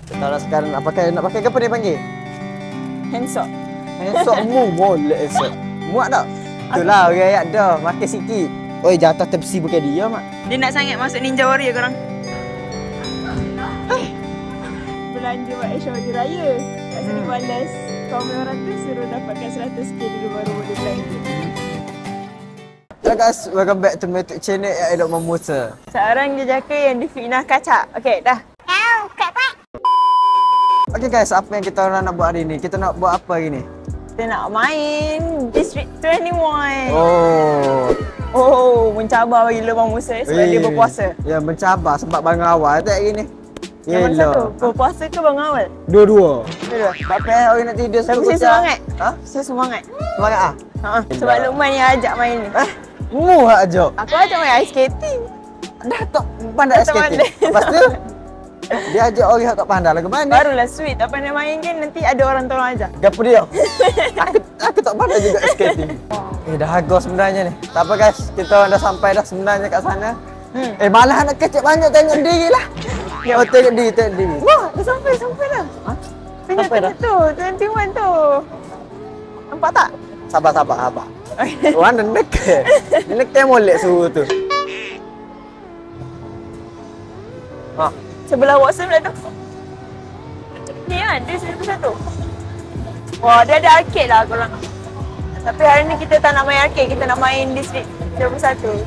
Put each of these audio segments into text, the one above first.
Kalau sekarang nak pakai apa dia panggil? Handsok. Esok mu boleh esok. Muat tak? Itulah orang ayat dah, makan sikit. Oi, jatuh terpesi bukan dia, Mak. Dia nak sangat masuk Ninja Warrior korang. Belanja buat Aisyah Raya. Kat sini balas komen orang tu suruh dapatkan 100k dulu baru boleh belanja. Hello guys, welcome back to my YouTube channel Elok Memusa. Seorang jejaka yang difitnah kacak. Okey, dah. Okay guys, apa yang kita orang nak buat hari ni? Kita nak buat apa hari ni? Kita nak main District 21. Oh, mencabar bagi Lebang Musa sebab dia berpuasa. Ya, mencabar sebab bangun awal tak hari ni. Yang mana satu? Berpuasa ke bangun awal? Dua-dua. Tapi orang nak tidur Tapi saya semangat. Ha? Saya semangat. Semangat ah? Sebab Luqman yang ajak main ni. Mu ajak? Aku ajak main ice skating. Dah tak pandai ice skating? Lepas tu? Dia ajak orang yang tak pandai lah ke mana? Barulah sweet. Tak pandai main kan nanti ada orang tolong ajar. Gapo dia? aku tak pandai juga skating. Dah agak sebenarnya ni. Tak apa guys, kita orang dah sampai dah sebenarnya kat sana. Malah anak kecil banyak tengok diri lah. Oh, tengok diri. Wah, dah sampai dah. Ha? Sampai dah tu, 21 tu. Nampak tak? Sabar. Orang dah dekat. Dekat molek suruh tu. Ha. Sebelah Watson lah tu. Ni kan, dia satu. Wah, dia ada arcade lah korang. Tapi hari ni kita tak nak main arcade, kita nak main District 21.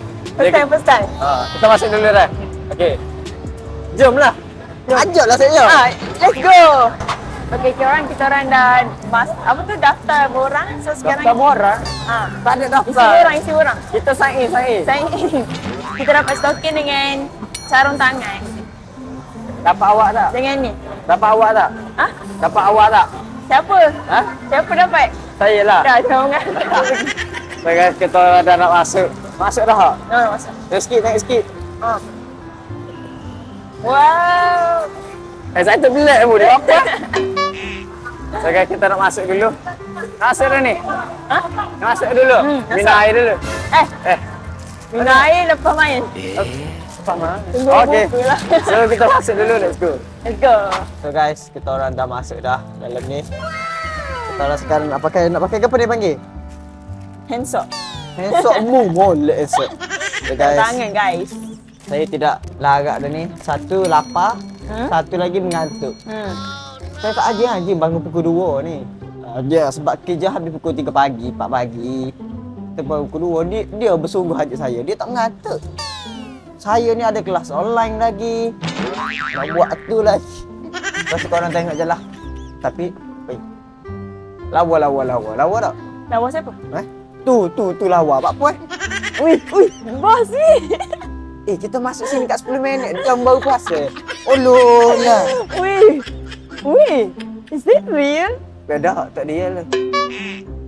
First time. Kita masuk dulu dah. Okey. Jom lah. Ajaklah saya. Let's go. Okey, kita orang dah daftar borang. So sekarang daftar borang? Tak ada daftar. Isi borang. Kita sign in. Kita dapat token dengan sarung tangan. Dapat awak tak? Dengan ni. Dapat awak tak? Ha? Dapat awak tak? Siapa? Ha? Siapa dapat? Saya lah. Dah, jangan. Baik guys, kita dah nak masuk. Masuk dah tak? Dah masuk. Naik sikit. Wow. Saya terbelat pun dia apa? So guys, kita nak masuk dulu. Masuk dah ni? Ha? Masuk dulu. Minum air dulu. Minum air lepas main. Sama. Tunggu Okey. buku lah. So kita masuk dulu, let's go. Let's go. So guys, kita orang dah masuk dah dalam ni. Kita orang sekarang nak pakai apa dia panggil? Handsok. Handsok mu boleh esok. So guys. Tangan guys. Saya tidak larat dah ni. Satu lapar, satu lagi mengantuk. Saya tak aja bangun pukul 2 ni. Dia sebab kerja habis pukul 3 pagi, 4 pagi. Kita bangun pukul 2, dia bersungguh hajat saya. Dia tak mengantuk. Saya ni ada kelas online lagi. Nak buat tu lagi. Lepas tu korang tengok je lah. Tapi, lawa tak? Lawa siapa? Tu lawa. Apa Ui, bos ni. Kita masuk sini kat 10 minit. Dia baru puasa. Oloh lah. Ui, is that real? Dah, tak dia lah.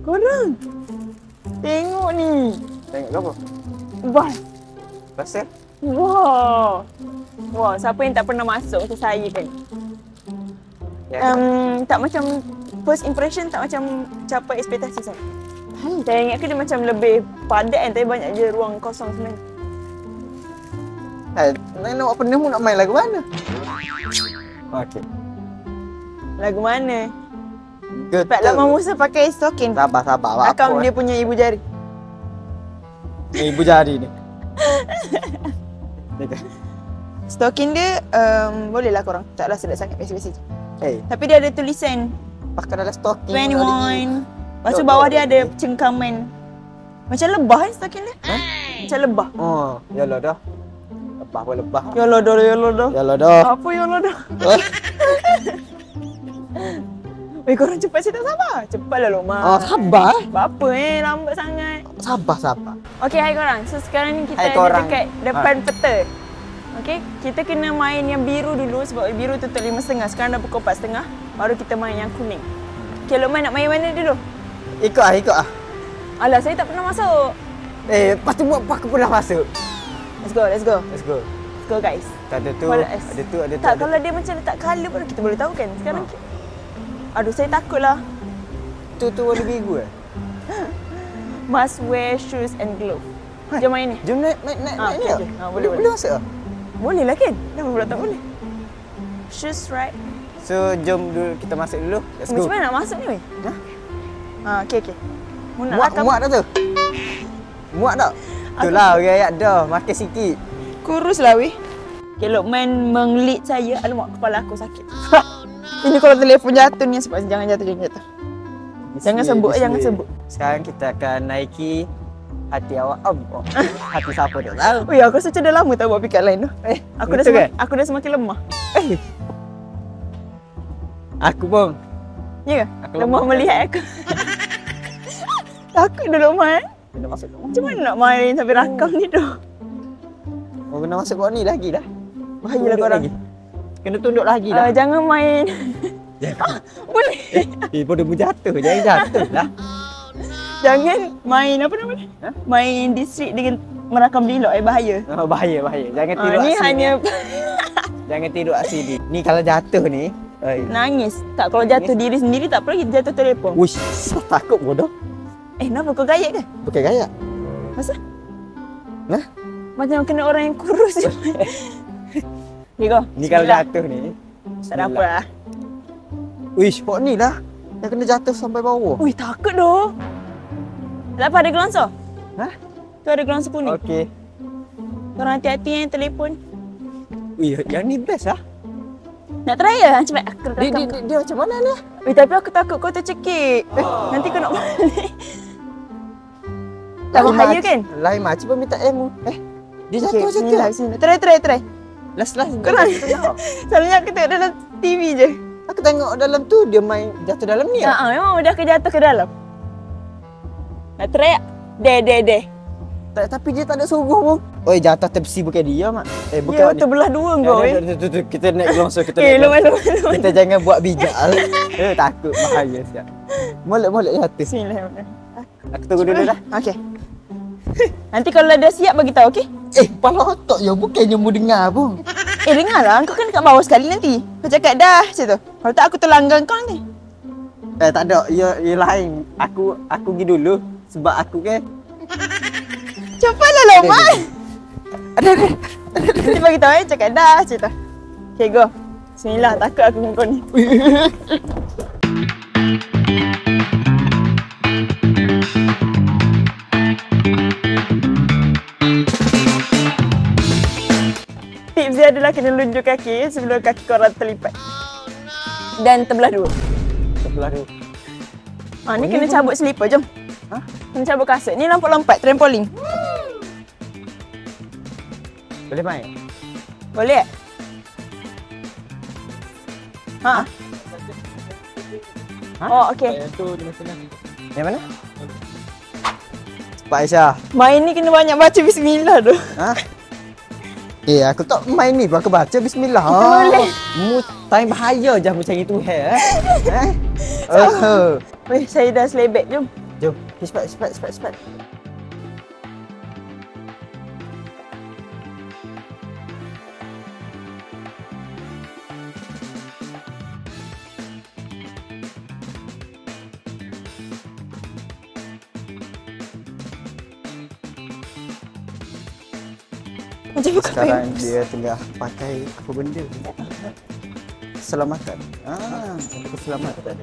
Korang tengok ni. Tengok ke apa? Bos. Pasal? Wow, siapa yang tak pernah masuk macam saya kan? Tak macam first impression tak macam capai ekspektasi saya. Saya ingat dia macam lebih padat kan, tapi banyak je ruang kosong sebenarnya. Nak buat penuh nak main lagu mana? Okey. Lagu mana? Betul. Sebab Lebang Musa pakai stokin. Sabar. Akam dia punya ibu jari. Ibu jari ni. Stokin dia bolehlah korang. Taklah sedap sangat, biasa-biasa je. Tapi dia ada tulisan pakai dalam stocking 21. Lepas tu bawah dia ada cengkaman. Macam lebah kan stokin dia? Macam lebah. Oh, yalah dah. Lebah. Yalah dah. Apa yalah dah? Weh, korang cepat, saya tak sabar. Cepatlah Luqman. Sabar. Apa lambat sangat. Sabar. Okey, hai korang. So sekarang ni kita dekat depan peta. Okey, kita kena main yang biru dulu sebab biru tutup 5.30. Sekarang dah pukul 4.30. Baru kita main yang kuning. Okey, Luqman nak main mana dulu? Ikut ah. Alah, saya tak pernah masuk. Pasti buat aku pernah masuk. Let's go. Let's go guys. Ada tu. Tak, kalau dia macam letak colour baru kita boleh tahu kan. Sekarang aduh, saya takutlah. Tu warna biru Must wear shoes and glove. Jom main ni. Jom naik ni. Boleh masuk ah? Boleh lah kan? Kenapa pula tak boleh? Shoes right, So jom dulu kita masuk dulu. Let's go. Macam mana nak masuk ni weh? Okey. Muak dah tu. Muak tak? Itulah orang ayat dah, makan sikit. Kurus lah weh. Okay, Luqman menglead saya. Alamak, kepala aku sakit. Ini kalau telefon jatuh ni sebab jangan jatuh. Jangan sebut. Sekarang kita akan naiki hati awak. Hati siapa tak tahu. Weh, aku rasa macam dah lama tak buat pick up line tu. Aku dah semakin lemah. Aku pun. Ya ke? Aku Lemah melihat aku. Takut dah Luqman. Kena masuk kot. Macam mana nak main sampai rakam ni tu? Oh, kena masuk kot ni lagi dah. Bahayalah korang. Kena tunduk lagi dah. Jangan main. Boleh. Bodoh jatuh. Jangan jatuh lah. Jangan main apa nama dia? Main distrik dengan merakam vlog bahaya. Bahaya. Jangan tidur Ni aksi hanya Jangan tidur aksi ni. Ni kalau jatuh ni. nangis. Tak, kalau jatuh diri sendiri tak apa lagi, jatuh telefon. Wush, takut bodoh. Kenapa kau gayak ke? Bukan gaya. Masa? Nah? Macam kena orang yang kurus je. Ni kau. Ni kalau jatuh ni. Tak ada apa lah. Wish, kok ni lah. Yang kena jatuh sampai bawah. Ui, takut doh. Tak apa, ada gelonsor. Tu ada gelonsor kuning. Okey. Korang hati-hati yang telefon. Wih, yang ni best lah. Nak try ya? Cepat aku rakam. Dia macam mana ni? Tapi aku takut kau tercekik. Nanti kau nak balik. Tak bahaya kan? Lain macam pun minta ilmu. Dia jatuh macam tu. Bismillah. Try. Last. Korang. Selalunya aku tengok dalam TV je. Aku tengok dalam tu, dia main jatuh dalam ni. Memang dah jatuh ke dalam. Nak try tak? Deh. Tapi dia tak ada suruh pun. Oi, jatuh tepi bukan dia, Mak. Bukan. Ya, terbelah dua kau. Tu. Kita naik gelonsor, kita naik. Lumayan. Kita jangan buat bijak. Takut bahaya siap. Molek jatuh. Bismillahirrahmanirrahim. Aku tunggu dulu dah. Okey. Nanti kalau dah siap bagi tahu, okey? Kepala otak je bukannya mu dengar pun. Dengarlah, kau kan kat bawah sekali nanti. Kau cakap dah macam tu. Kalau tak aku terlanggar kau nanti. Tak ada, ya lain. Aku pergi dulu sebab aku kan. Cepatlah Luqman. Ada. Nanti bagi tahu cakap dah macam tu. Okey, go. Bismillah, takut aku dengan kau ni. Tips dia adalah kena lunjuk kaki sebelum kaki korang terlipat. Dan terbelah dua. Ni kena cabut slipper, jom. Kena cabut kasut. Ni lompat-lompat, trampolin. Boleh main? Boleh? Oh, okey. Yang mana? Cepat Aisyah. Main ni kena banyak baca bismillah tu. Aku tak main ni, aku baca bismillah. Boleh. Mu time bahaya je macam itu Saya dah selebek, jom. Jom, cepat. Sekarang dia tengah pakai apa benda? Keselamatan. Keselamatan.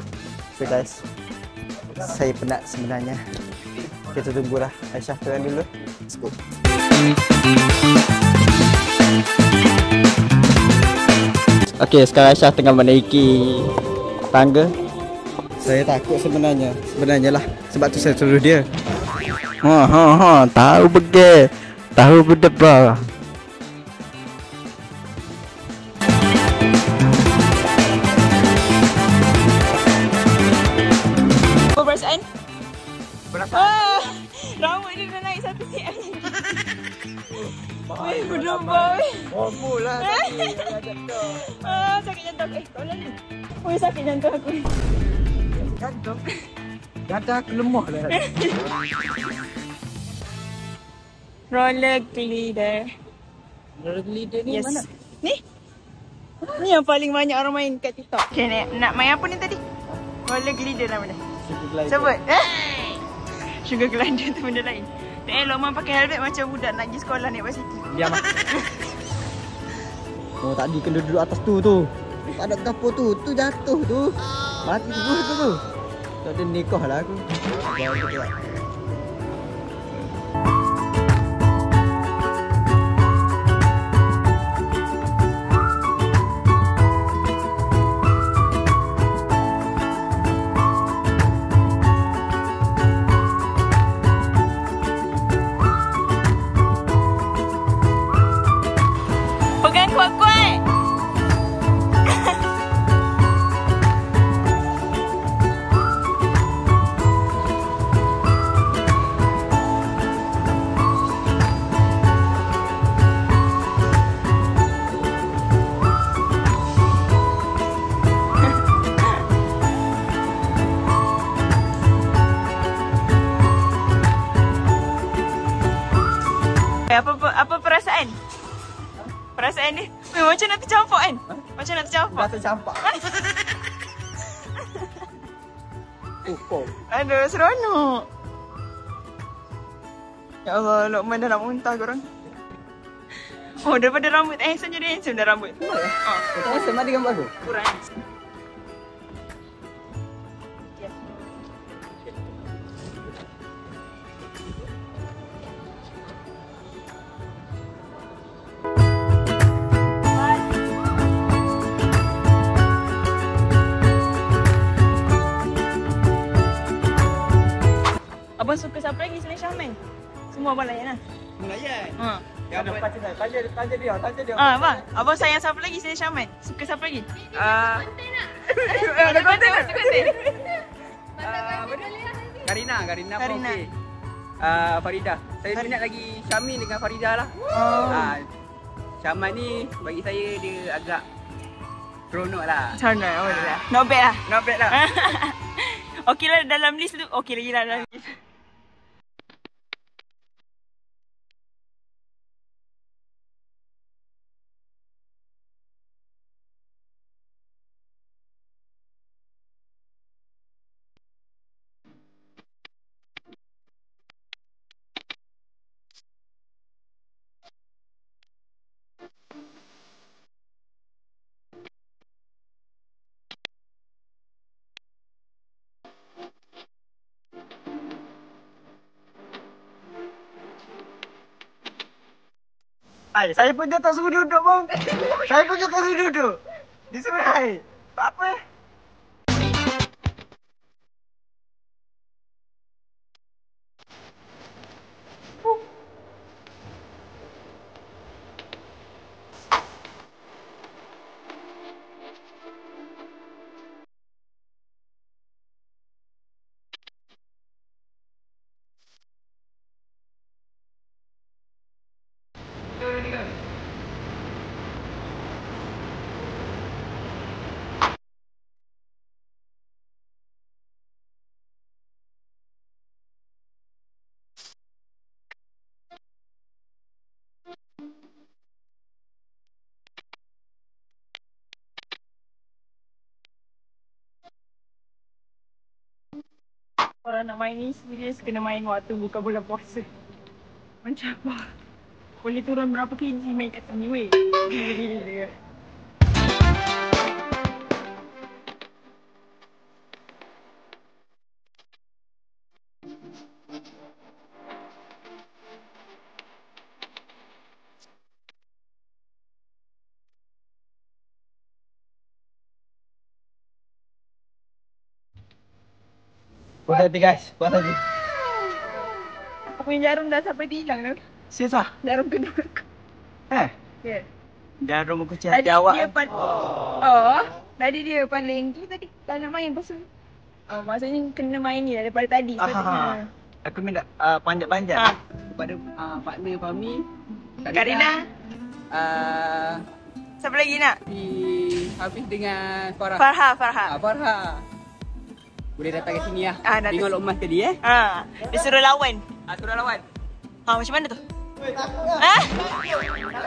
So guys, saya penat sebenarnya. Kita tunggulah Aisyah turun dulu. Let's go. Okey, sekarang Aisyah tengah menaiki tangga. Saya takut sebenarnya lah. Sebab tu saya suruh dia. Tahu begel. Tahu berdebar. Rambut dia dah naik satu cm. Berdebar. Mula sakit jantung. Tolong ni. Sakit jantung aku. Jantung. Dada aku lemah lah. Roller glider. Ni Yes. mana? Ni yang paling banyak orang main kat TikTok. Okay, nak main apa ni tadi? Roller glider nama dia. Sebut. Sugar glider tu benda lain. Luqman pakai helmet macam budak nak pergi sekolah naik basikal. Diam. Tadi kena duduk atas tu. Tak ada kapur tu jatuh tu. Mati terus tu. Tak ada nikah lah aku. Jangan kita. Pegang kuat-kuat. Apa perasaan? Perasaan ni macam nak tercampur kan? Macam nak tercampur. Dah tercampak. Kok. Aduh, seronok. Ya Allah, Luqman dah nak muntah korang. Oh, daripada rambut handsome jadi handsome dah rambut. Kau tak rasa mana gambar aku? Kurang. Abang suka siapa lagi selain Syahman? Semua abang layan lah. Melayan. Ya, Yang tanya dia. Abang. Abang sayang siapa lagi selain Syahman? Suka siapa lagi? Ada konten tak? Karina pun okey. Farida. Saya minat lagi Syamin dengan Farida lah. Syaman ni bagi saya dia agak seronok lah. Seronok. Alhamdulillah. Not bad lah. Not bad lah. Okey lah dalam list tu. Okey lagi lah dalam list. Saya pun tak suruh duduk bang. Saya pun tak suruh duduk. Disuruh naik. Tak apa. Orang nak main ni serius kena main waktu buka bulan puasa. Macam apa? Boleh turun berapa kg main kat sini weh. Gila-gila. Puas hati guys, puas hati. Aku punya jarum dah sampai hilang dah. Serius ah? Jarum kedua. Ya. Jarum aku Tadi hati awak. dia tadi dia paling tadi tak nak main pasal. Maksudnya kena main ni daripada tadi. Aku minta panjat-panjat kepada partner Fahmi, Karina. Siapa lagi nak? Si Hafiz dengan Farah. Farha. Farah. Boleh datang ke sini lah. Datang Tengok Luqman tadi dia suruh lawan. Suruh lawan. Macam mana tu?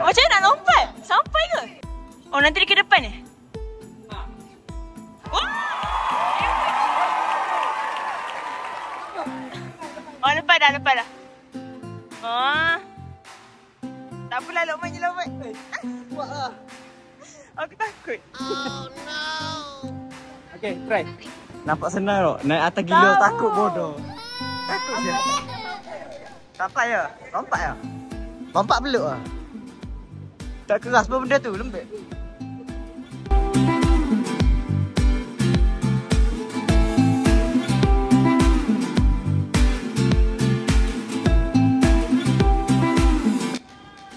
Macam mana nak lompat? Sampai ke? Oh, nanti dia ke depan ni? Lepas dah. Tak apalah, Luqman je lompat. Buat lah. Aku takut. Okay, try. Nampak senang tak? Naik atas gila takut bodoh. Takut je. Tampak ya? Lompat ya? Lompat beluk ah. Tak keras pun benda tu, lembut.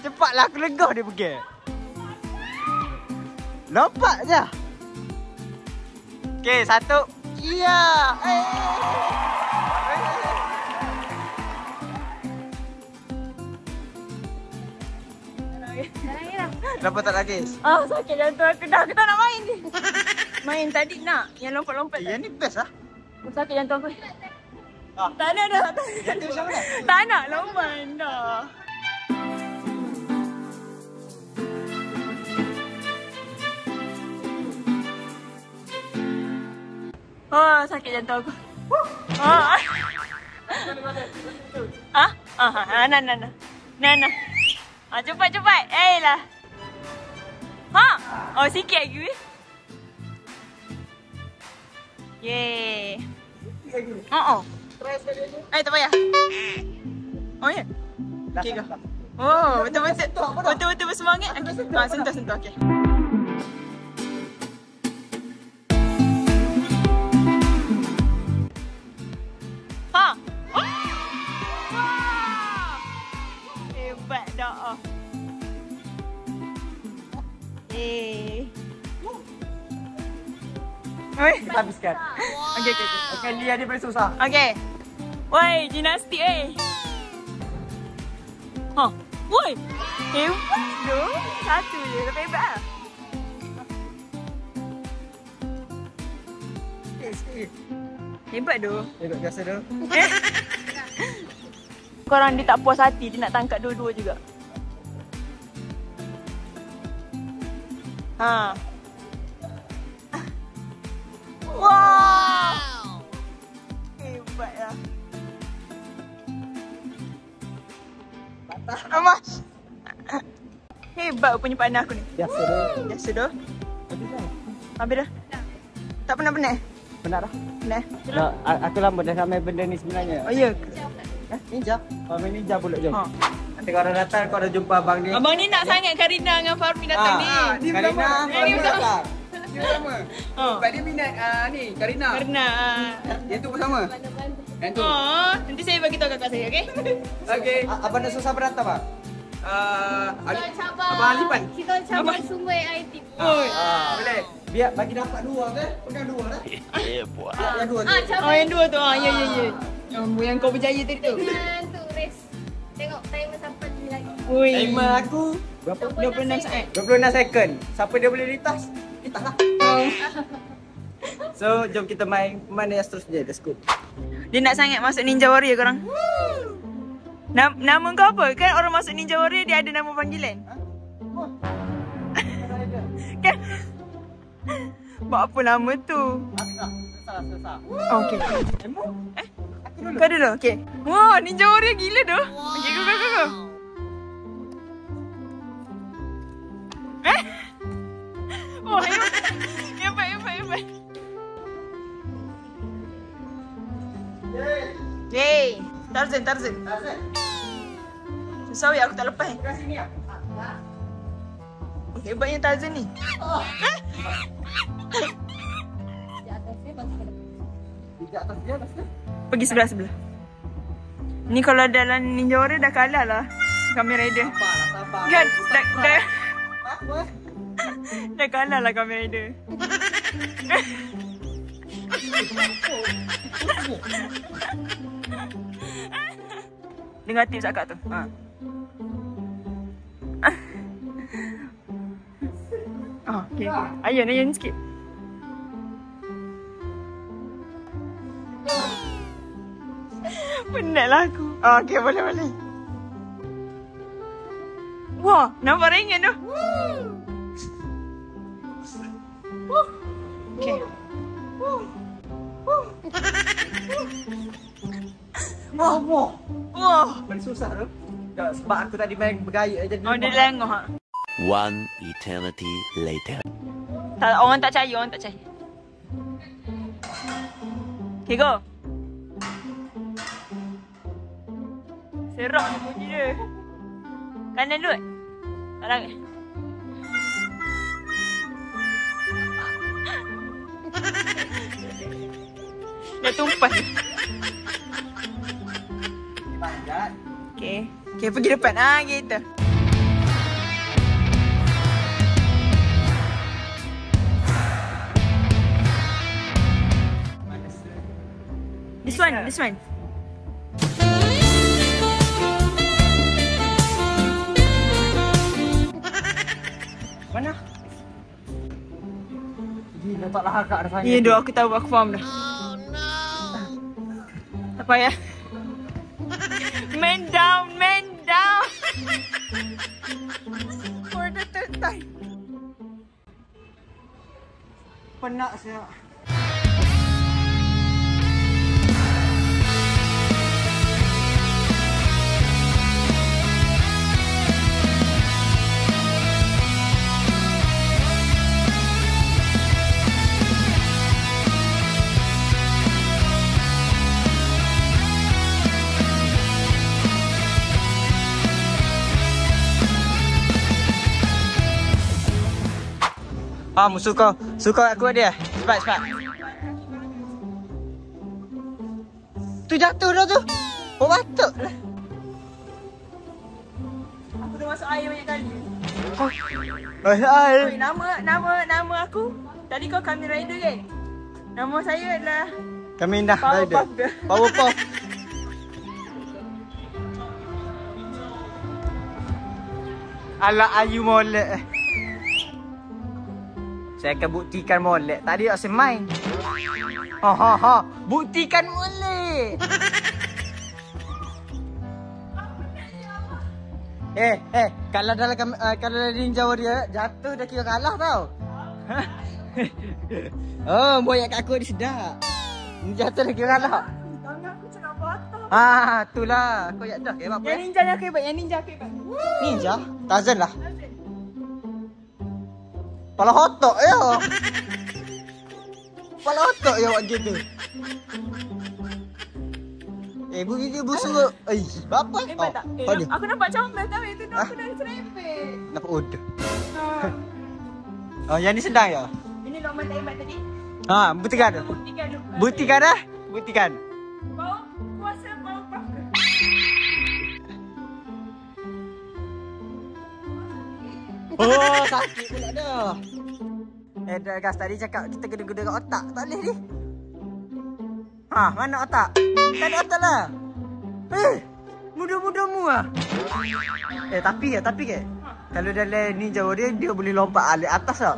Cepatlah aku legah dia pergi. Lompat je. Okey, satu. Ya. Kenapa tak lagi? Ah, sakit jantung aku dah. Aku tak nak main ni. Main tadi nak. Yang lompat-lompat. Yang ni best lah. Sakit jantung aku. Ah. Tak nak dah. Jatuh macam mana? Tak nak lompat dah. Oh, sakit jantung aku. Ah. Nah. Cepat. Lah. Ha? Oh, sikit lagi. Yeay. Tak payah. Oh, ya? Okey ke? Oh, betul-betul bersemangat. Sentuh. Okey. Ha? Hebat dah. Kita habiskan. Okey. Okey, dia paling susah. Okey. Woi, gimnastik Ha. Woi. Hebat doh. Satu je, tapi hebat ah. Sikit. Hebat doh. Hebat biasa doh. Korang dia tak puas hati, dia nak tangkap dua-dua juga. Ha. Wow. Hebat lah. Amas. Hebat punya partner aku ni. Biasa doh. Habis dah? Tak pernah penat? Benar dah. Penat? Nah, aku lama dah main benda ni sebenarnya. Oh ya? Ninja. Main ninja pula jom. Ha. Nanti korang datang, korang jumpa abang ni. Abang ni nak sangat Karina dengan Farmi datang ni. Ni Karina, Farmi datang. Dia sama. Sebab dia minat ni, Karina. Karina. Yang tu bersama. Yang tu. Oh, nanti saya bagi tahu kakak saya, okey? Okey. Abang nak susah berantem bang? Abang Alipan. Kita cabar sumber IT. Boleh. Biar bagi dapat dua ke? Pegang dua lah. Yang dua tu. Oh, yang dua tu. Ya. Yang kau berjaya tadi tu. Tu race. Tengok timer sampai ni lagi. Ui. Timer aku berapa? 26 saat. 26 second. Siapa dia boleh litas? Litas lah. So, jom kita main mana yang seterusnya. Let's go. Dia nak sangat masuk Ninja Warrior korang. Nama kau apa? Kan orang masuk Ninja Warrior dia ada nama panggilan. Kan? Buat apa nama tu? Selesai. Okey. Kau dulu. Okey. Wah, Ninja Warrior gila doh. Okey, go. Oh, hebat. Yeay. Tarzan. Susah ya, aku tak lepas. Hebatnya Tarzan ni. Pergi sebelah. Ni kalau dalam Ninja Warrior dah kalah lah Kamen Rider. Kan? Dah kalah lah Kamen Rider. Dengar tips akak tu. Okay. Ayun sikit. Penatlah aku. Okay, boleh. Wah, nampak ringan tu. Okay. Wah. Paling susah tu. Sebab aku tadi main bergaya jadi. Oh, dia lengah. One eternity later. Orang tak percaya, orang tak percaya. Okay, go. Serak ni bunyi dia. Kanan dulu. Tak lagi. Dia tumpas. Panjat. Okay. Okay, pergi depan. Gitu. This one. Mana? Gila tak lah akak dah Ya, doh, aku tahu, aku faham dah. Tak payah. Man down. For the third time. Penat saya. Musuh kau. Suka aku dia. Cepat. Tu jatuh dah tu. Oh batuk lah. Aku dah masuk air banyak kali. Al. Oi, nama aku. Tadi kau Kamin Rider kan? Nama saya adalah Kami dah Powerpuff Girl. Powerpuff. Alah ayu molek. Saya akan buktikan molek. Tadi tak semain. Ha. Buktikan molek. Kalau dalam Ninja Warrior jatuh dah kira kalah tau. Oh, moyak kat aku dia sedap. Jatuh dah kira kalah. Tangan aku cakap patah. Itulah. Kau yak dah ke apa? Yang ninja aku hebat, Ninja? Tarzan lah. Kepala otak ya. Kepala otak ya buat gitu. Bu suruh. Bapa? Hebat tak? Aku nampak comel tau itu tu aku dah serempet. Nampak udah. Yang ni sedang ya? Ini Lokman tak hebat tadi. Buktikan tu. Buktikan dah. Buktikan. Kau kuasa Powerpuff ke? Oh, sakit pula dah. Gas tadi cakap kita kena guna otak. Tak boleh ni. Mana otak? Tak ada otak lah. Mudah-mudahmu lah. Tapi ke? Kalau dalam Ninja Warrior dia boleh lompat alik atas tak?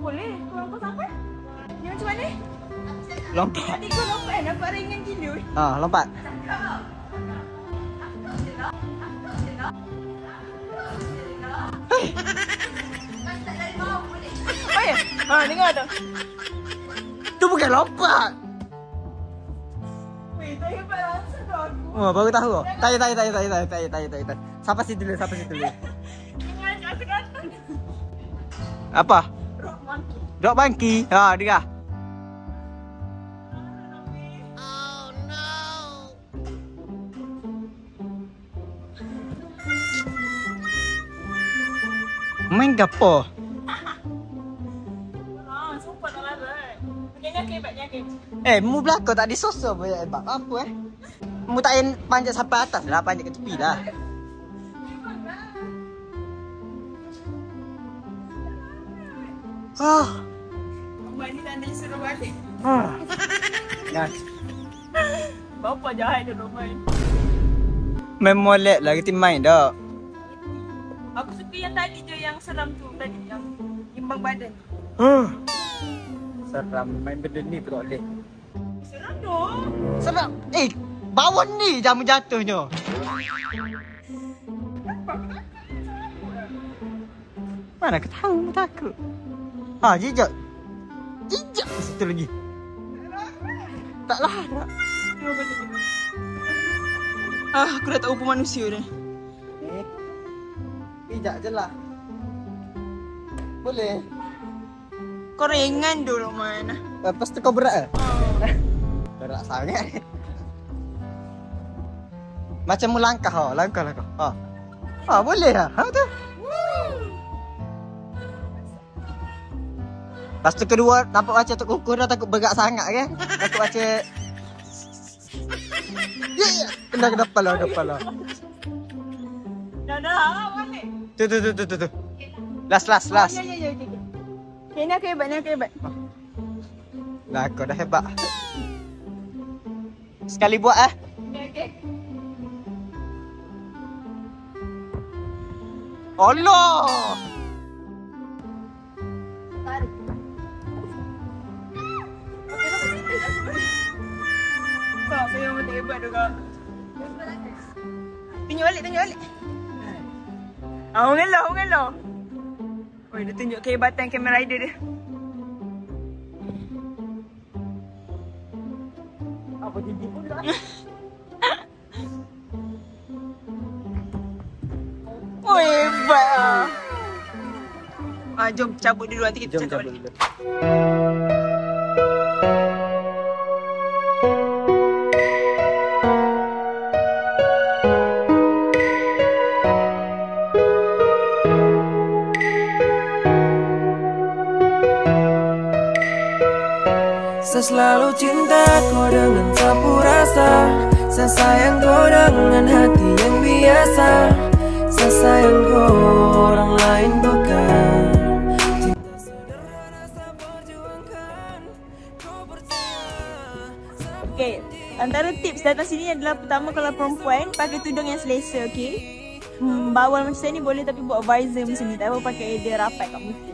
Boleh. Kau sampai? Ni macam mana? Lompat. Tadi kau lompat nampak ringan gila. Lompat. Dengar tu. Tu bukan lompat. Weh, tak hebat langsung tu aku. Baru tahu. Tak. Sampai situ dulu. Dengar je aku datang. Apa? Rock monkey. Drop monkey. Dengar. Main gapo? Sumpah tak larat. Nyakit hebat, nyakit. Mu belakang tak disosok pun hebat. Apa Mu tak payah panjat sampai atas lah. Panjat ke tepi lah. Abang ni tandanya suruh balik. Nah. Bapa jahat dia Roman. Main molek lah. Kita main dah. Aku suka yang tadi je yang seram tu tadi. Yang imbang badan. Seram. Main benda ni tu tak boleh. Seram dong. Seram. Bawah ni jamu jatuhnya. Mana aku tahu mu takut. Jijak. Jijak situ lagi. Tak larat. Aku dah tak rupa manusia dah. Pijak je lah. Boleh. Korengan dulu mana. Lepas tu kau berat Berat sangat. Macam melangkah langkah. Boleh lah. Tu. Lepas tu kedua nampak macam tu kukur dah takut berat sangat kan. Takut macam kena kepala. Dah, balik. Tu. Last. Ya. Okay, ni aku hebat. Nah, kau dah hebat. Sekali buat Okay. Allah. Kak, saya memang tak hebat tu kak. Tunjuk balik. Mengelah. Oh, dia tunjuk kehebatan kamera rider dia. Apa tinggi pun tak? Oh, hebat jom cabut dulu nanti kita cakap balik. Dulu. Saya selalu cinta kau dengan sapu rasa. Saya sayang kau dengan hati yang biasa. Saya sayang kau, orang lain bukan. Cinta sederhana saya perjuangkan. Kau percaya. Okay, antara tips datang sini adalah pertama kalau perempuan pakai tudung yang selesa, okay? Bawal macam saya ni boleh tapi buat visor macam ni. Tak apa pakai dia rapat kat muka.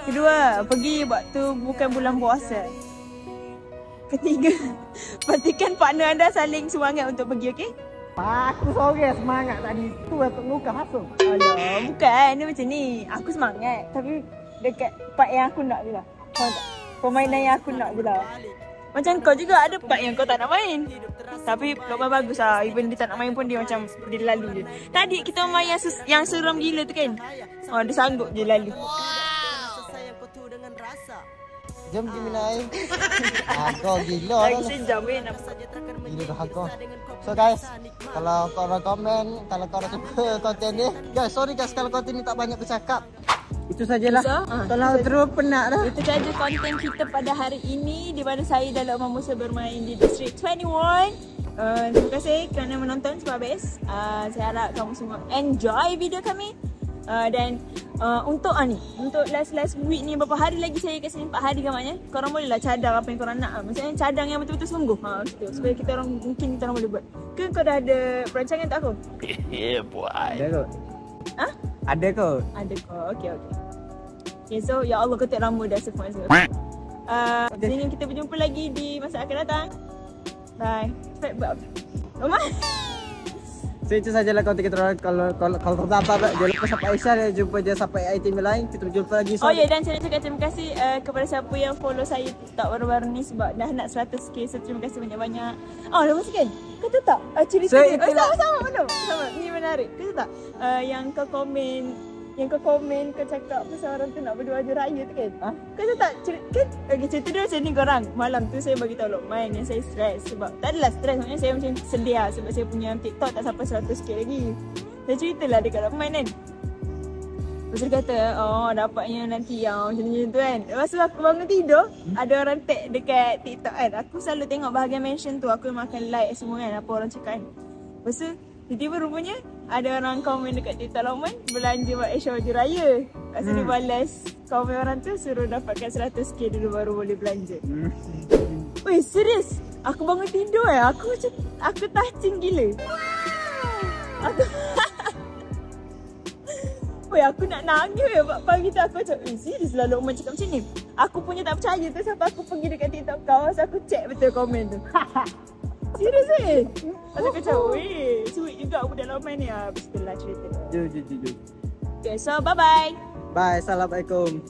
Kedua, pergi waktu bukan bulan puasa. Ketiga, pastikan partner anda saling semangat untuk pergi, okey? Aku sorang semangat tadi. Tu untuk muka langsung. Alah, bukan. Dia macam ni. Aku semangat. Tapi dekat part yang aku nak je lah. Faham tak? Permainan yang aku nak je lah. Macam kau juga ada part yang kau tak nak main. Tapi Lokman bagus lah. Even dia tak nak main pun dia macam dia lalu je. Tadi kita main yang seram gila tu kan? Dia sanggup je lalu. Jom pergi minum air. Kau gila Lagi dah. sejam nampak. Gila dah kau. So guys, kalau korang komen, kalau korang suka konten ni, guys, sorry guys kalau konten ni tak banyak bercakap. Itu sajalah. Kalau terus penat dah. Itu saja konten kita pada hari ini di mana saya dan Lokman Musa bermain di District 21. Terima kasih kerana menonton sampai habis. Saya harap kamu semua enjoy video kami. Dan untuk last week ni berapa hari lagi saya kat sini, 4 hari gamanya. Korang bolehlah cadang apa yang korang nak. Maksudnya cadang yang betul-betul sungguh. Gitu. Supaya kita orang mungkin kita orang boleh buat. Ke kau dah ada perancangan tak aku? Boy. Ada kot. Ada kot. Ada kot. Okay. Okay, so ya Allah ketuk rambut dah semua. Sehingga kita berjumpa lagi di masa akan datang. Bye. Lokman. So itu sajalah konten kita orang. Kalau terdapat jangan lupa sampai Aisyah dan jumpa je sampai item lain. Kita berjumpa lagi. Oh ya, dan saya nak cakap terima kasih kepada siapa yang follow saya TikTok baru-baru ni sebab dah nak 100k. So terima kasih banyak-banyak. Dah masuk kan? Kau tahu tak cerita dia? Sama. Ni menarik. Kau tahu tak yang kau komen kau cakap pasal orang tu nak berdoa je raya tu kan? Kau tahu tak cerita dia macam ni korang. Malam tu saya bagi tahu Lokman yang saya stres sebab tak adalah stres, maksudnya saya macam sedia sebab saya punya TikTok tak sampai 100k lagi. Saya ceritalah dekat Lokman kan. Lepas tu dia kata, dapatnya nanti macam tu kan. Lepas tu aku bangun tidur, ada orang tag dekat TikTok kan. Aku selalu tengok bahagian mention tu, aku memang akan like semua kan apa orang cakap kan. Lepas tu tiba-tiba rupanya ada orang komen dekat TikTok Lokman belanja buat Aisyah baju raya. Lepas tu dia balas komen orang tu suruh dapatkan 100k dulu baru boleh belanja. Weh serius? Aku bangun tidur aku touching gila. Aku nak nangis pagi tu aku macam serius lah Lokman cakap macam ni. Aku punya tak percaya tu sampai aku pergi dekat TikTok kau. So aku check betul komen tu. Serius Lepas tu macam sweet juga budak Lokman ni. Habis tu lah cerita. Jom. Okay, so bye-bye. Bye, Assalamualaikum.